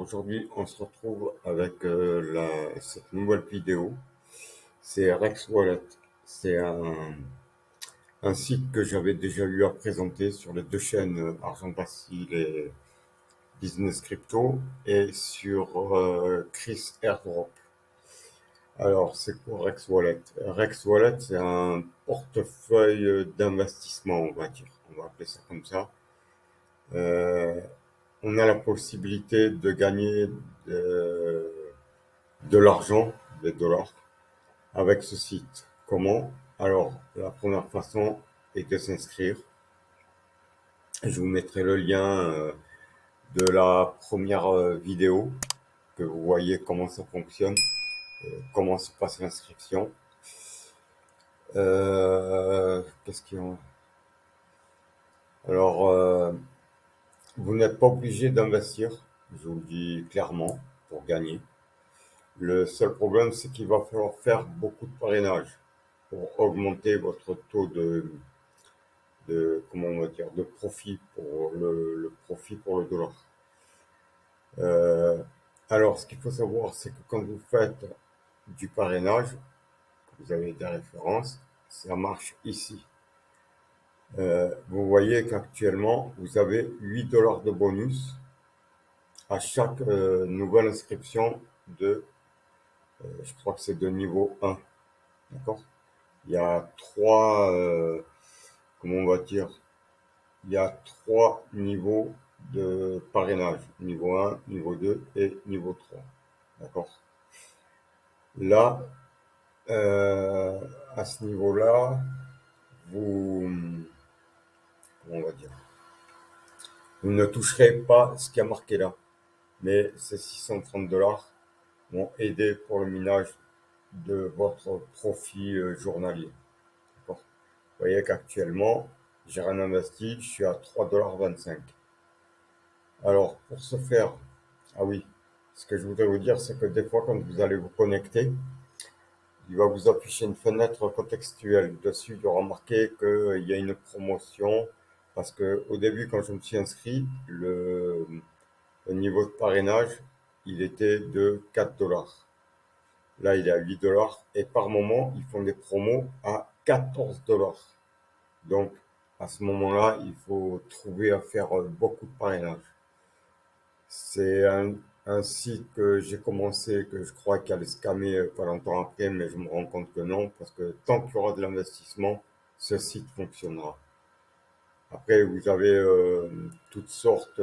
Aujourd'hui, on se retrouve avec cette nouvelle vidéo. C'est Rex Wallet. C'est un site que j'avais déjà eu à présenter sur les deux chaînes Argent Facile et Business Crypto et sur Chris Airdrop. Alors, c'est quoi Rex Wallet? Rex Wallet, c'est un portefeuille d'investissement, on va dire. On va appeler ça comme ça. Euh, on a la possibilité de gagner de, de l'argent, des dollars, avec ce site. Comment? Alors, la première façon est de s'inscrire. Je vous mettrai le lien de la première vidéo, que vous voyez comment ça fonctionne, comment se passe l'inscription. Qu'est-ce qu'il y a? Alors, vous n'êtes pas obligé d'investir, je vous le dis clairement, pour gagner. Le seul problème, c'est qu'il va falloir faire beaucoup de parrainage pour augmenter votre taux comment on va dire, de profit pour le profit pour le dollar. Euh, alors, ce qu'il faut savoir, c'est que quand vous faites du parrainage, vous avez des références, ça marche ici. Vous voyez qu'actuellement, vous avez 8 dollars de bonus à chaque nouvelle inscription je crois que c'est de niveau 1. D'accord? Il y a comment on va dire, il y a trois niveaux de parrainage. Niveau 1, niveau 2 et niveau 3. D'accord? Là, euh, à ce niveau-là, vous, comment on va dire, vous ne toucherez pas ce qui a marqué là. Mais ces 630 dollars vont aider pour le minage de votre profit journalier. D'accord? Vous voyez qu'actuellement, j'ai rien investi, je suis à 3,25 $. Alors, pour ce faire, ah oui, ce que je voudrais vous dire, c'est que des fois, quand vous allez vous connecter, il va vous afficher une fenêtre contextuelle. Dessus, il y aura marqué qu'il y a une promotion, parce que au début, quand je me suis inscrit, le niveau de parrainage, il était de 4 dollars. Là, il est à 8 dollars, et par moment, ils font des promos à 14 dollars. Donc, à ce moment-là, il faut trouver à faire beaucoup de parrainage. C'est un site que j'ai commencé, que je crois qu'il allait scammer pas longtemps après, mais je me rends compte que non, parce que tant qu'il y aura de l'investissement, ce site fonctionnera. Après, vous avez toutes sortes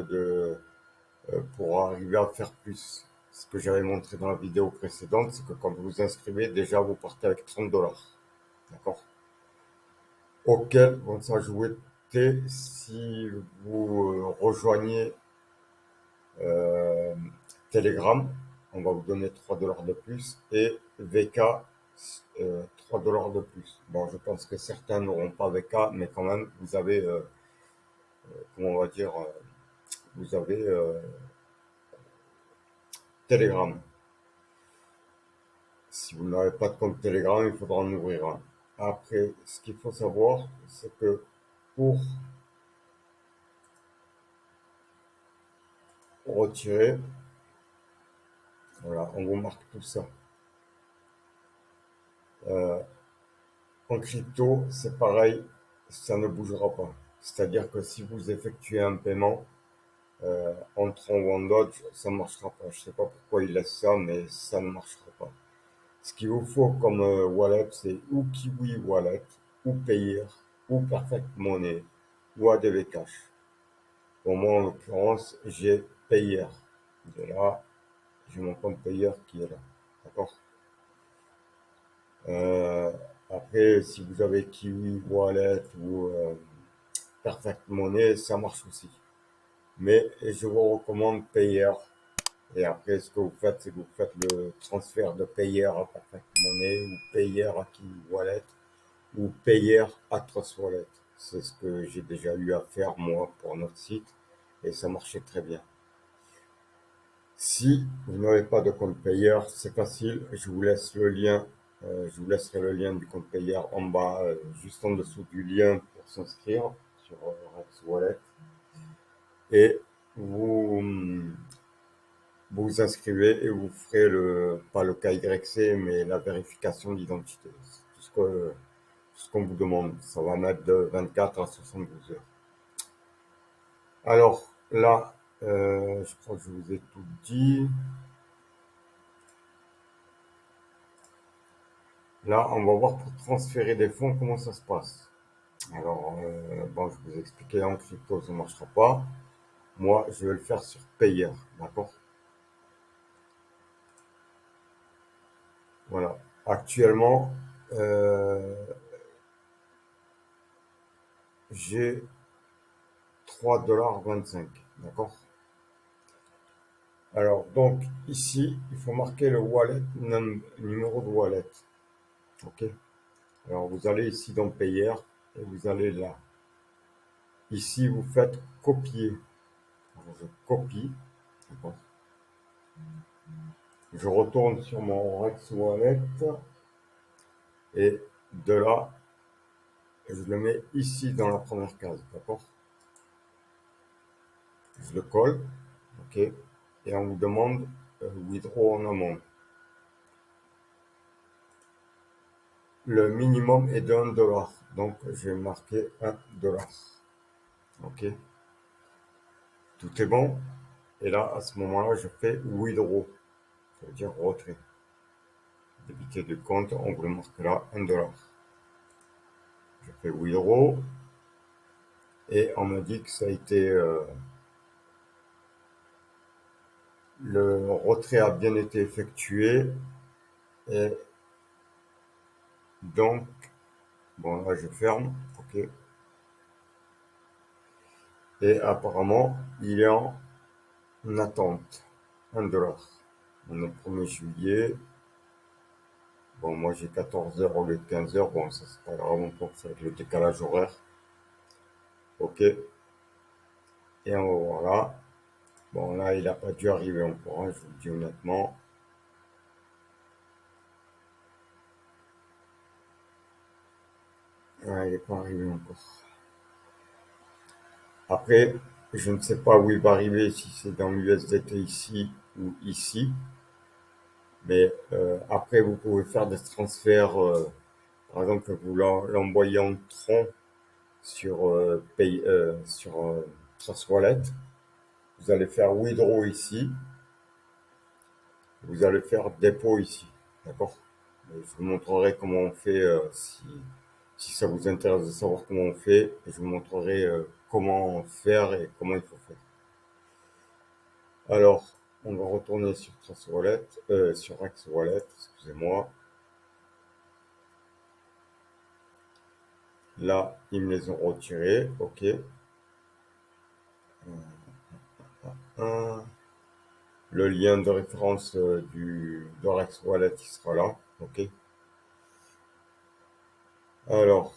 pour arriver à faire plus. Ce que j'avais montré dans la vidéo précédente, c'est que quand vous vous inscrivez, déjà, vous partez avec 30 dollars. D'accord? Auquel vont s'ajouter si vous rejoignez Euh, Telegram, on va vous donner 3 dollars de plus et VK 3 dollars de plus. Bon, je pense que certains n'auront pas VK, mais quand même, vous avez, comment on va dire, vous avez Telegram. Si vous n'avez pas de compte Telegram, il faudra en ouvrir un. Après, ce qu'il faut savoir, c'est que pour retirer, voilà, on vous marque tout ça. Euh, En crypto, c'est pareil, ça ne bougera pas. C'est-à-dire que si vous effectuez un paiement en Tron ou en Dodge, ça ne marchera pas. Je ne sais pas pourquoi ils laissent ça, mais ça ne marchera pas. Ce qu'il vous faut comme wallet, c'est ou Kiwi Wallet, ou Payer, ou Perfect Money, ou ADV Cash. Pour moi, en l'occurrence, j'ai Payer. De là, j'ai mon compte Payer qui est là. D'accord? Euh, Après, si vous avez Kiwi Wallet ou Perfect Money, ça marche aussi. Mais je vous recommande Payer. Et après, ce que vous faites, c'est que vous faites le transfert de Payer à Perfect Money ou Payer à Kiwi Wallet ou Payer à Trust Wallet. C'est ce que j'ai déjà eu à faire moi pour notre site et ça marchait très bien. Si vous n'avez pas de compte Payer, c'est facile. Je vous laisse le lien. Je vous laisserai le lien du compte Payer en bas, juste en dessous du lien pour s'inscrire sur Rex Wallet. Et vous, vous vous inscrivez et vous ferez pas le KYC, mais la vérification d'identité. C'est tout ce qu'on vous demande. Ça va mettre de 24 à 72 heures. Alors là, je crois que je vous ai tout dit. Là, on va voir pour transférer des fonds, comment ça se passe. Alors, bon, je vous ai expliqué en crypto, ça ne marchera pas. Moi, je vais le faire sur Payer, d'accord? Voilà. Actuellement, euh, j'ai 3,25 $, d'accord? Alors, donc, ici, il faut marquer le wallet, numéro de wallet, ok? Alors, vous allez ici dans Payer et vous allez là. Ici, vous faites copier. Alors, je copie, d'accord? Je retourne sur mon Rex Wallet et de là, je le mets ici dans la première case, d'accord? Je le colle, ok? Et on vous demande withdraw en amont. Le minimum est de 1 $, donc je vais marquer 1 $, ok? Tout est bon. Et là, à ce moment-là, je fais withdraw, ça veut dire retrait. Débité de compte, on vous le marque là, 1 $. Je fais withdraw et on me dit que ça a été le retrait a bien été effectué et donc bon là je ferme, ok, et apparemment il est en attente. 1 $. On est le 1er juillet. Bon, moi j'ai 14 heures au lieu de 15 heures. Bon, ça c'est pas vraiment pour ça avec le décalage horaire. Ok. Et on va voir là. Bon, là il a pas dû arriver encore, hein, je vous le dis honnêtement. Ouais, il n'est pas arrivé encore. Après, je ne sais pas où il va arriver, si c'est dans l'USDT ici ou ici. Mais après, vous pouvez faire des transferts, par exemple, que vous l'envoyez en Tron sur Trust Wallet. Vous allez faire withdraw ici, vous allez faire dépôt ici, d'accord? Je vous montrerai comment on fait si ça vous intéresse de savoir comment on fait, et je vous montrerai comment faire et comment il faut faire. Alors, on va retourner sur Trust Wallet, sur Rex Wallet, excusez-moi. Là, ils me les ont retirés, ok. Le lien de référence du Dorex Wallet il sera là, ok. Alors,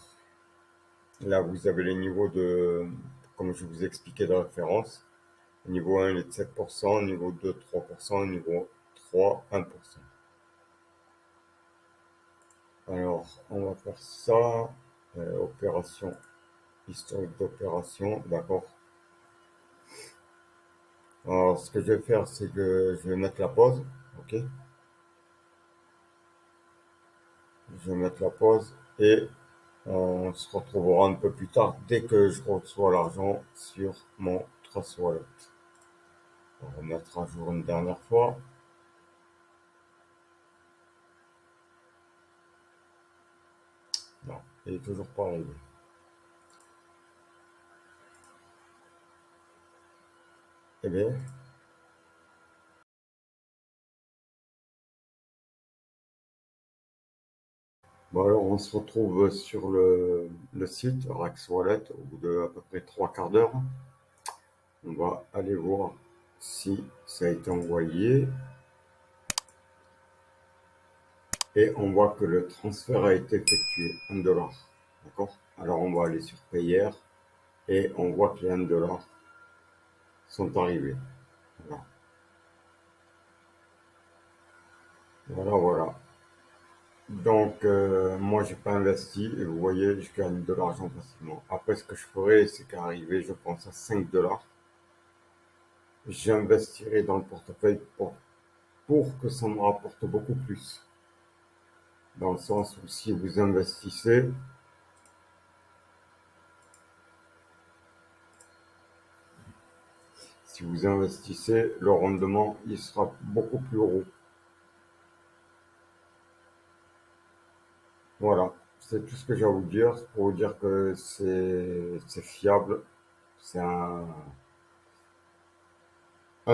là vous avez les niveaux de, comme je vous ai expliqué de référence. Niveau 1 il est de 7%, niveau 2 3%, niveau 3 1%. Alors, on va faire ça, opération, historique d'opération, d'accord. Alors, ce que je vais faire, c'est que je vais mettre la pause, ok. Je vais mettre la pause et on se retrouvera un peu plus tard dès que je reçois l'argent sur mon Trust Wallet. On va mettre à jour une dernière fois. Non, il est toujours pas arrivé. Eh bien, bon alors on se retrouve sur le site Rax Wallet au bout de à peu près trois quarts d'heure. On va aller voir si ça a été envoyé et on voit que le transfert a été effectué, 1 $. D'accord? Alors on va aller sur Payer et on voit que les 1 $ sont arrivés. Voilà, voilà, voilà. Donc, moi, j'ai pas investi et vous voyez, je gagne de l'argent facilement. Après, ce que je ferai, c'est qu'arriver, je pense, à 5 $. j'investirai dans le portefeuille pour que ça me rapporte beaucoup plus. Dans le sens où si vous investissez, le rendement, il sera beaucoup plus haut. Voilà, c'est tout ce que j'ai à vous dire, pour vous dire que c'est fiable. C'est un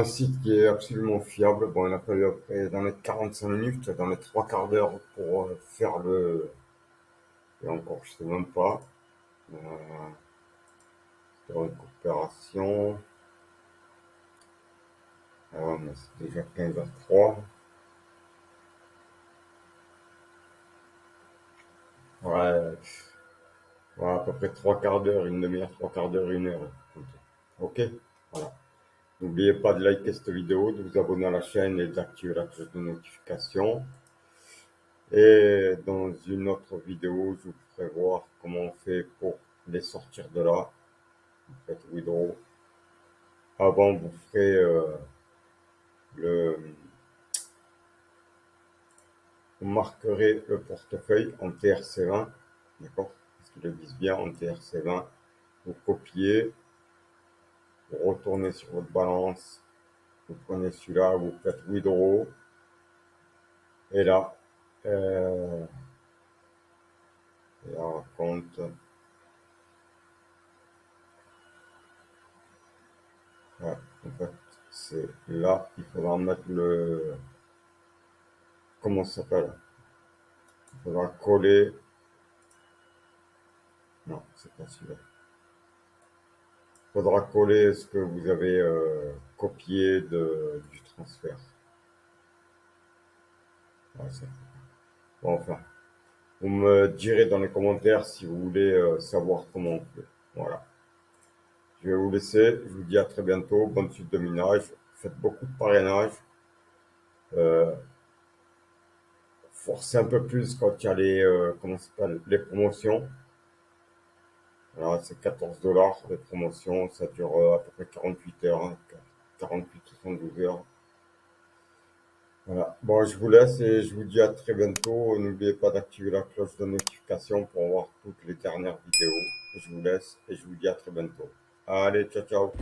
site qui est absolument fiable. Bon, il a fallu après dans les 45 minutes, dans les trois quarts d'heure pour faire et encore, je sais même pas, euh, faire une coopération. Ah, mais c'est déjà 15h03. Ouais, ouais, à peu près trois quarts d'heure, une demi-heure, trois quarts d'heure, une heure. Ok, voilà. N'oubliez pas de liker cette vidéo, de vous abonner à la chaîne et d'activer la cloche de notification. Et dans une autre vidéo, je vous ferai voir comment on fait pour les sortir de là. Vous faites withdraw. Avant, vous ferez le, vous marquerez le portefeuille en TRC20, d'accord? Parce qu'ils le disent bien en TRC20. Vous copiez, vous retournez sur votre balance, vous prenez celui-là, vous faites withdraw. Et là, euh, et là, compte, ouais, en fait, c'est là, il faudra mettre le, comment ça s'appelle? Il faudra coller, non, c'est pas celui-là. Il faudra coller ce que vous avez copié du transfert. Ouais, bon, enfin, vous me direz dans les commentaires si vous voulez savoir comment on fait. Voilà. Je vais vous laisser. Je vous dis à très bientôt. Bonne suite de minage. Faites beaucoup de parrainage. Euh, Forcez un peu plus quand il y a comment ça s'appelle, les promotions. Voilà, c'est 14 $ les promotions. Ça dure à peu près 48 heures. Hein, 48-72 heures. Voilà. Bon, je vous laisse et je vous dis à très bientôt. N'oubliez pas d'activer la cloche de notification pour voir toutes les dernières vidéos. Je vous laisse et je vous dis à très bientôt. Allez, ciao, ciao.